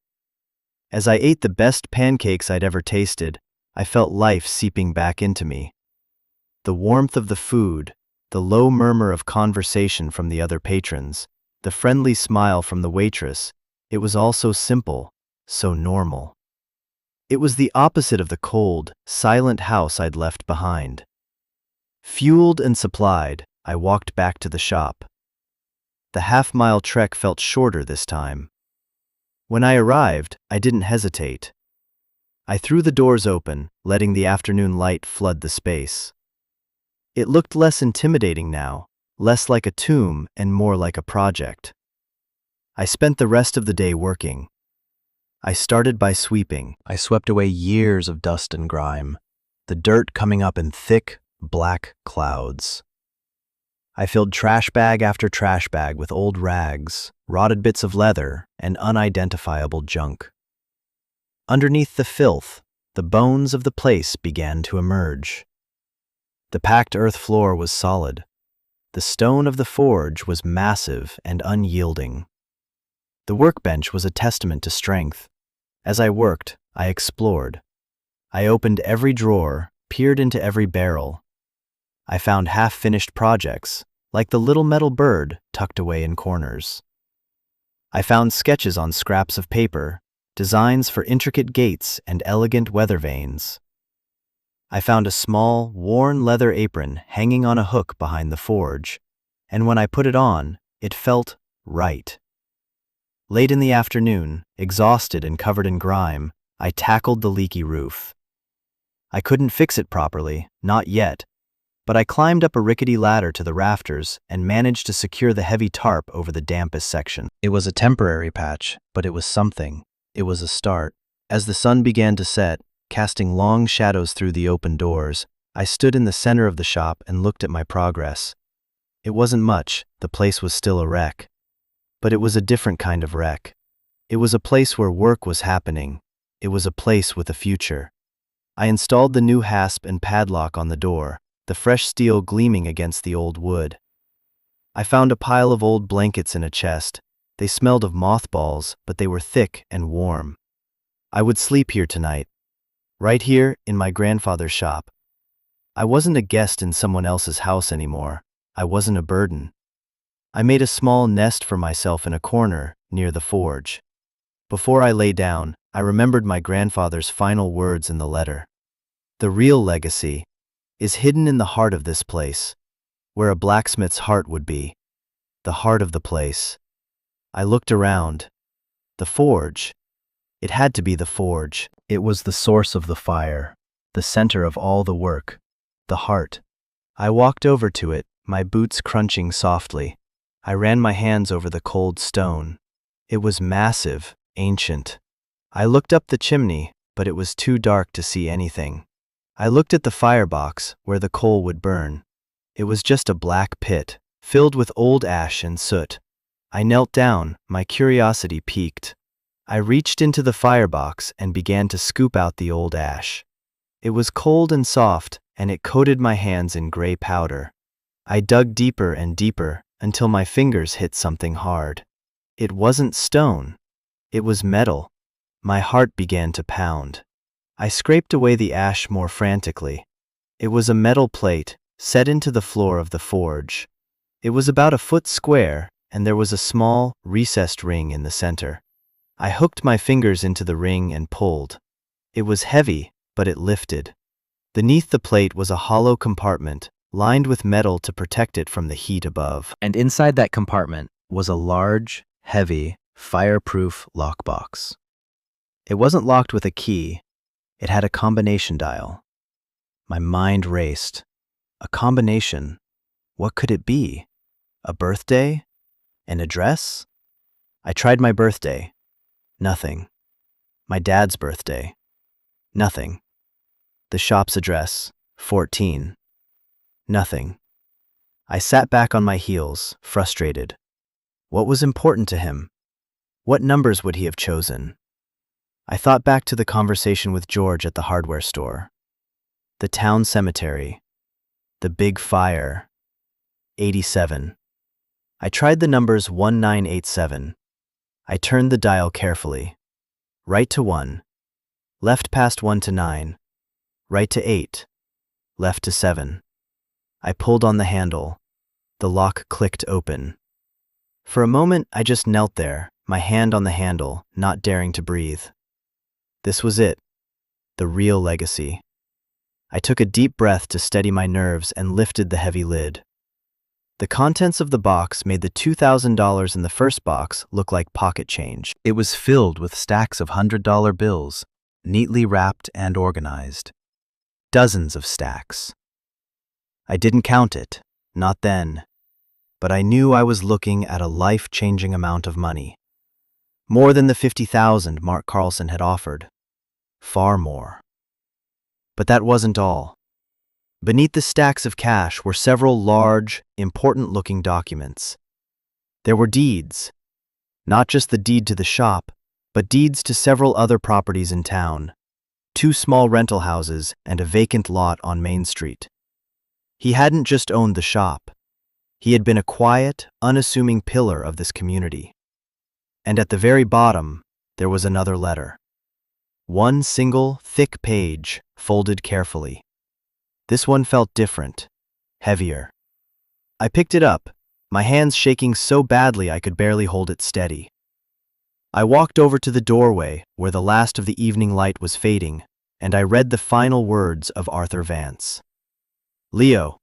As I ate the best pancakes I'd ever tasted, I felt life seeping back into me. The warmth of the food, the low murmur of conversation from the other patrons, the friendly smile from the waitress, it was all so simple, so normal. It was the opposite of the cold, silent house I'd left behind. Fueled and supplied, I walked back to the shop. The half-mile trek felt shorter this time. When I arrived, I didn't hesitate. I threw the doors open, letting the afternoon light flood the space. It looked less intimidating now, less like a tomb and more like a project. I spent the rest of the day working. I started by sweeping. I swept away years of dust and grime, the dirt coming up in thick, black clouds. I filled trash bag after trash bag with old rags, rotted bits of leather, and unidentifiable junk. Underneath the filth, the bones of the place began to emerge. The packed earth floor was solid. The stone of the forge was massive and unyielding. The workbench was a testament to strength. As I worked, I explored. I opened every drawer, peered into every barrel. I found half-finished projects, like the little metal bird tucked away in corners. I found sketches on scraps of paper, designs for intricate gates and elegant weather vanes. I found a small, worn leather apron hanging on a hook behind the forge, and when I put it on, it felt right. Late in the afternoon, exhausted and covered in grime, I tackled the leaky roof. I couldn't fix it properly, not yet, but I climbed up a rickety ladder to the rafters and managed to secure the heavy tarp over the dampest section. It was a temporary patch, but it was something. It was a start. As the sun began to set, casting long shadows through the open doors, I stood in the center of the shop and looked at my progress. It wasn't much, the place was still a wreck. But it was a different kind of wreck. It was a place where work was happening. It was a place with a future. I installed the new hasp and padlock on the door, the fresh steel gleaming against the old wood. I found a pile of old blankets in a chest. They smelled of mothballs, but they were thick and warm. I would sleep here tonight, right here in my grandfather's shop. I wasn't a guest in someone else's house anymore. I wasn't a burden. I made a small nest for myself in a corner near the forge. Before I lay down, I remembered my grandfather's final words in the letter. "The real legacy is hidden in the heart of this place, where a blacksmith's heart would be, the heart of the place." I looked around. The forge. It had to be the forge. It was the source of the fire, the center of all the work, the heart. I walked over to it, my boots crunching softly. I ran my hands over the cold stone. It was massive, ancient. I looked up the chimney, but it was too dark to see anything. I looked at the firebox where the coal would burn. It was just a black pit, filled with old ash and soot. I knelt down, my curiosity piqued. I reached into the firebox and began to scoop out the old ash. It was cold and soft, and it coated my hands in gray powder. I dug deeper and deeper until my fingers hit something hard. It wasn't stone. It was metal. My heart began to pound. I scraped away the ash more frantically. It was a metal plate set into the floor of the forge. It was about a foot square, and there was a small, recessed ring in the center. I hooked my fingers into the ring and pulled. It was heavy, but it lifted. Beneath the plate was a hollow compartment, lined with metal to protect it from the heat above. And inside that compartment was a large, heavy, fireproof lockbox. It wasn't locked with a key. It had a combination dial. My mind raced. A combination? What could it be? A birthday? An address? I tried my birthday. Nothing. My dad's birthday. Nothing. The shop's address, 14. Nothing. I sat back on my heels, frustrated. What was important to him? What numbers would he have chosen? I thought back to the conversation with George at the hardware store. The town cemetery. The big fire. 87. I tried the numbers 1987. I turned the dial carefully. Right to 1. Left past 1 to 9. Right to 8. Left to 7. I pulled on the handle. The lock clicked open. For a moment, I just knelt there, my hand on the handle, not daring to breathe. This was it. The real legacy. I took a deep breath to steady my nerves and lifted the heavy lid. The contents of the box made the $2,000 in the first box look like pocket change. It was filled with stacks of $100 bills, neatly wrapped and organized. Dozens of stacks. I didn't count it, not then, but I knew I was looking at a life-changing amount of money. More than the $50,000 Mark Carlson had offered. Far more. But that wasn't all. Beneath the stacks of cash were several large, important-looking documents. There were deeds. Not just the deed to the shop, but deeds to several other properties in town. 2 small rental houses and a vacant lot on Main Street. He hadn't just owned the shop. He had been a quiet, unassuming pillar of this community. And at the very bottom, there was another letter. One single, thick page, folded carefully. This one felt different, heavier. I picked it up, my hands shaking so badly I could barely hold it steady. I walked over to the doorway where the last of the evening light was fading, and I read the final words of Arthur Vance. Leo,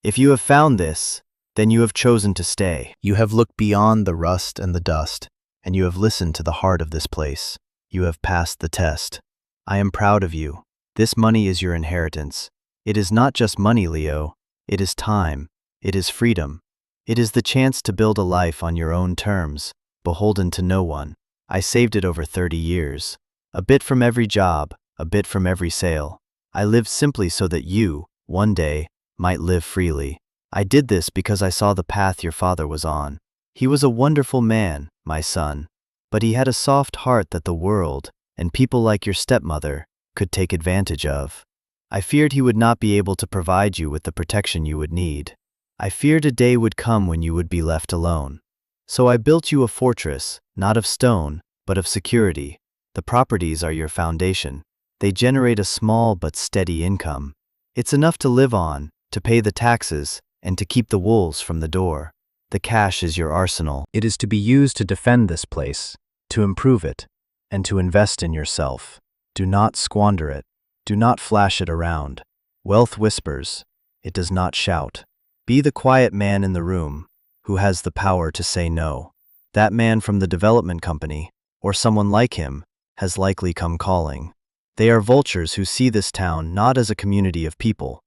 if you have found this, then you have chosen to stay. You have looked beyond the rust and the dust, and you have listened to the heart of this place. You have passed the test. I am proud of you. This money is your inheritance. It is not just money, Leo. It is time. It is freedom. It is the chance to build a life on your own terms, beholden to no one. I saved it over 30 years. A bit from every job, a bit from every sale. I lived simply so that you, one day, might live freely. I did this because I saw the path your father was on. He was a wonderful man, my son, but he had a soft heart that the world, and people like your stepmother, could take advantage of. I feared he would not be able to provide you with the protection you would need. I feared a day would come when you would be left alone. So I built you a fortress, not of stone, but of security. The properties are your foundation. They generate a small but steady income. It's enough to live on, to pay the taxes, and to keep the wolves from the door. The cash is your arsenal. It is to be used to defend this place, to improve it, and to invest in yourself. Do not squander it. Do not flash it around. Wealth whispers. It does not shout. Be the quiet man in the room who has the power to say no. That man from the development company, or someone like him, has likely come calling. They are vultures who see this town not as a community of people,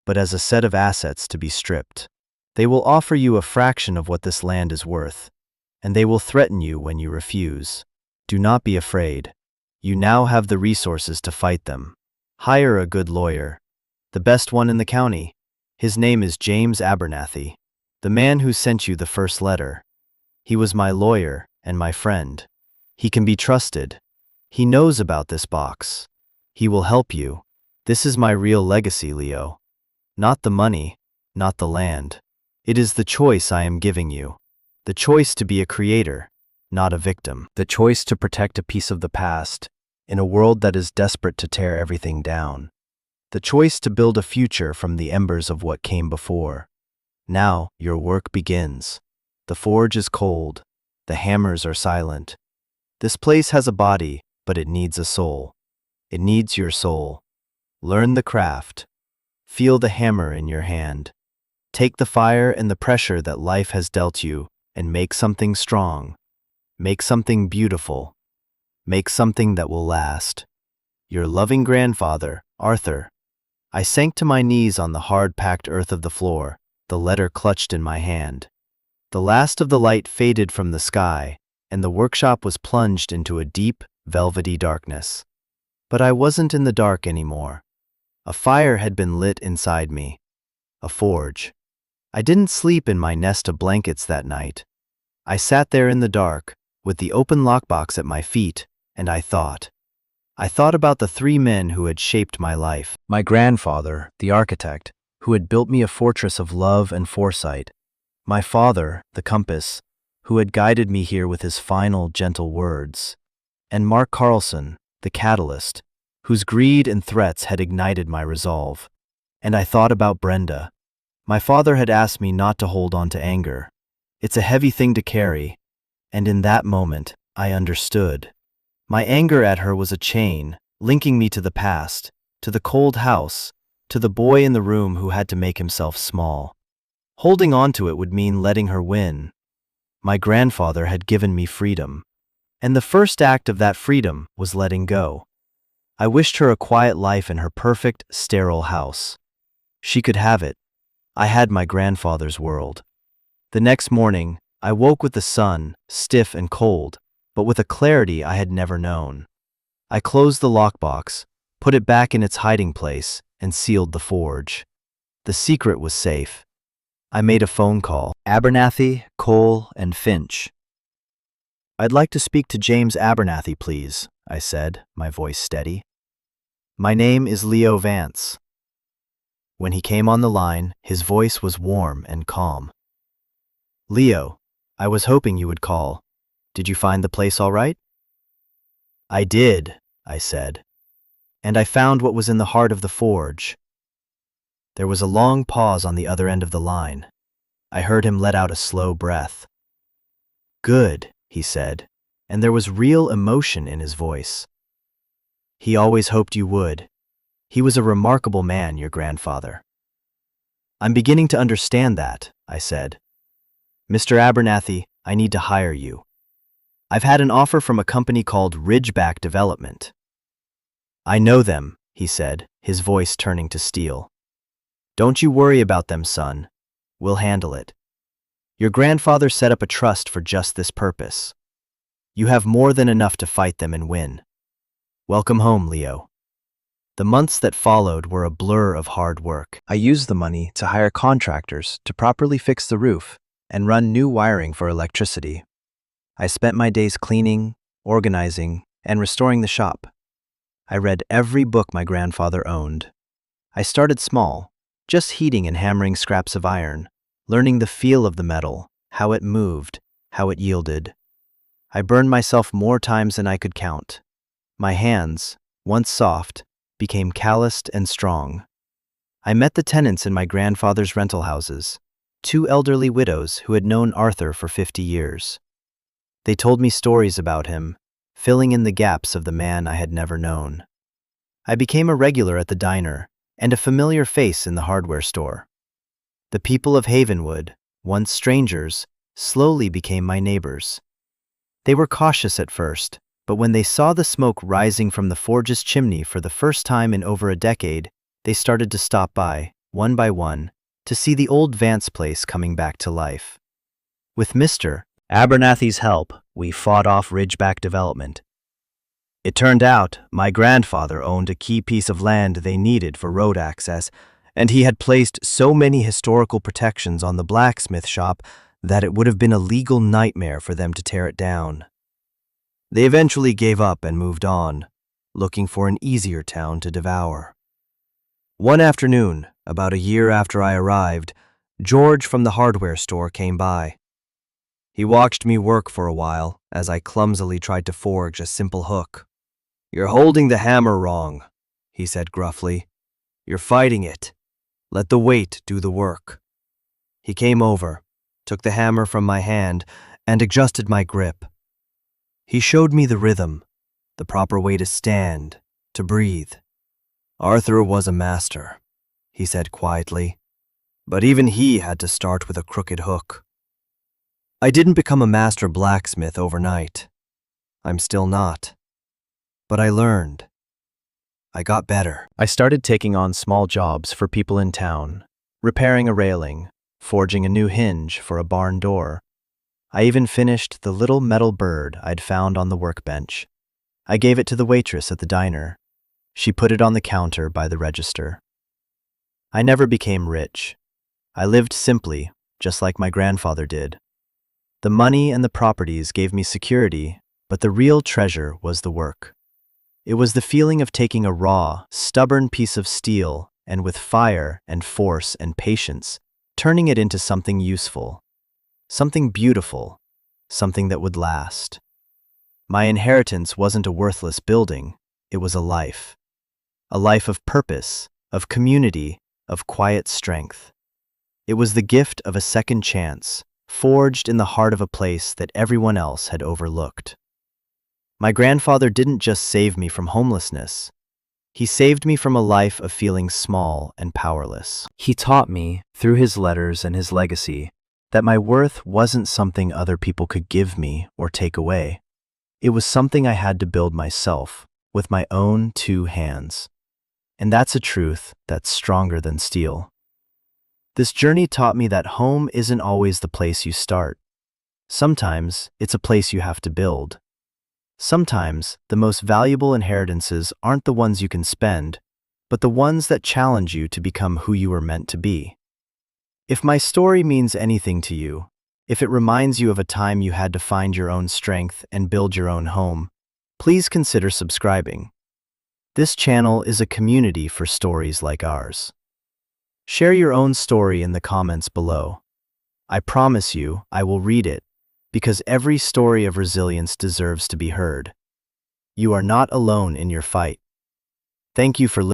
but as a set of assets to be stripped. They will offer you a fraction of what this land is worth, and they will threaten you when you refuse. Do not be afraid. You now have the resources to fight them. Hire a good lawyer. The best one in the county. His name is James Abernathy, the man who sent you the first letter. He was my lawyer and my friend. He can be trusted. He knows about this box. He will help you. This is my real legacy, Leo. Not the money, not the land. It is the choice I am giving you. The choice to be a creator, not a victim. The choice to protect a piece of the past in a world that is desperate to tear everything down. The choice to build a future from the embers of what came before. Now your work begins. The forge is cold. The hammers are silent. This place has a body, but it needs a soul. It needs your soul. Learn the craft. Feel the hammer in your hand. Take the fire and the pressure that life has dealt you and make something strong. Make something beautiful. Make something that will last. Your loving grandfather, Arthur. I sank to my knees on the hard-packed earth of the floor, the letter clutched in my hand. The last of the light faded from the sky, and the workshop was plunged into a deep, velvety darkness. But I wasn't in the dark anymore. A fire had been lit inside me. A forge. I didn't sleep in my nest of blankets that night. I sat there in the dark, with the open lockbox at my feet, and I thought. I thought about the three men who had shaped my life. My grandfather, the architect, who had built me a fortress of love and foresight. My father, the compass, who had guided me here with his final, gentle words. And Mark Carlson, the catalyst, whose greed and threats had ignited my resolve. And I thought about Brenda. My father had asked me not to hold on to anger. It's a heavy thing to carry. And in that moment, I understood. My anger at her was a chain, linking me to the past, to the cold house, to the boy in the room who had to make himself small. Holding on to it would mean letting her win. My grandfather had given me freedom. And the first act of that freedom was letting go. I wished her a quiet life in her perfect, sterile house. She could have it. I had my grandfather's world. The next morning, I woke with the sun, stiff and cold, but with a clarity I had never known. I closed the lockbox, put it back in its hiding place, and sealed the forge. The secret was safe. I made a phone call. Abernathy, Cole, and Finch. "I'd like to speak to James Abernathy, please," I said, my voice steady. "My name is Leo Vance." When he came on the line, his voice was warm and calm. "Leo, I was hoping you would call. Did you find the place all right?" "I did," I said. "And I found what was in the heart of the forge." There was a long pause on the other end of the line. I heard him let out a slow breath. "Good," he said, and there was real emotion in his voice. "He always hoped you would. He was a remarkable man, your grandfather." "I'm beginning to understand that," I said. "Mr. Abernathy, I need to hire you. I've had an offer from a company called Ridgeback Development." "I know them," he said, his voice turning to steel. "Don't you worry about them, son. We'll handle it. Your grandfather set up a trust for just this purpose. You have more than enough to fight them and win. Welcome home, Leo." The months that followed were a blur of hard work. I used the money to hire contractors to properly fix the roof and run new wiring for electricity. I spent my days cleaning, organizing, and restoring the shop. I read every book my grandfather owned. I started small, just heating and hammering scraps of iron, learning the feel of the metal, how it moved, how it yielded. I burned myself more times than I could count. My hands, once soft, became calloused and strong. I met the tenants in my grandfather's rental houses, two elderly widows who had known Arthur for 50 years. They told me stories about him, filling in the gaps of the man I had never known. I became a regular at the diner and a familiar face in the hardware store. The people of Havenwood, once strangers, slowly became my neighbors. They were cautious at first, but when they saw the smoke rising from the forge's chimney for the first time in over a decade, they started to stop by, one by one, to see the old Vance place coming back to life. With Mr. Abernathy's help, we fought off Ridgeback Development. It turned out my grandfather owned a key piece of land they needed for road access, and he had placed so many historical protections on the blacksmith shop that it would have been a legal nightmare for them to tear it down. They eventually gave up and moved on, looking for an easier town to devour. One afternoon, about a year after I arrived, George from the hardware store came by. He watched me work for a while as I clumsily tried to forge a simple hook. "You're holding the hammer wrong," he said gruffly. "You're fighting it. Let the weight do the work." He came over, took the hammer from my hand, and adjusted my grip. He showed me the rhythm, the proper way to stand, to breathe. "Arthur was a master," he said quietly, "but even he had to start with a crooked hook." I didn't become a master blacksmith overnight. I'm still not. But I learned. I got better. I started taking on small jobs for people in town, repairing a railing, forging a new hinge for a barn door. I even finished the little metal bird I'd found on the workbench. I gave it to the waitress at the diner. She put it on the counter by the register. I never became rich. I lived simply, just like my grandfather did. The money and the properties gave me security, but the real treasure was the work. It was the feeling of taking a raw, stubborn piece of steel and with fire and force and patience, turning it into something useful, something beautiful, something that would last. My inheritance wasn't a worthless building, it was a life of purpose, of community, of quiet strength. It was the gift of a second chance, forged in the heart of a place that everyone else had overlooked. My grandfather didn't just save me from homelessness. He saved me from a life of feeling small and powerless. He taught me, through his letters and his legacy, that my worth wasn't something other people could give me or take away. It was something I had to build myself, with my own 2 hands. And that's a truth that's stronger than steel. This journey taught me that home isn't always the place you start. Sometimes it's a place you have to build. Sometimes the most valuable inheritances aren't the ones you can spend, but the ones that challenge you to become who you were meant to be. If my story means anything to you, if it reminds you of a time you had to find your own strength and build your own home, please consider subscribing. This channel is a community for stories like ours. Share your own story in the comments below. I promise you I will read it, because every story of resilience deserves to be heard. You are not alone in your fight. Thank you for listening.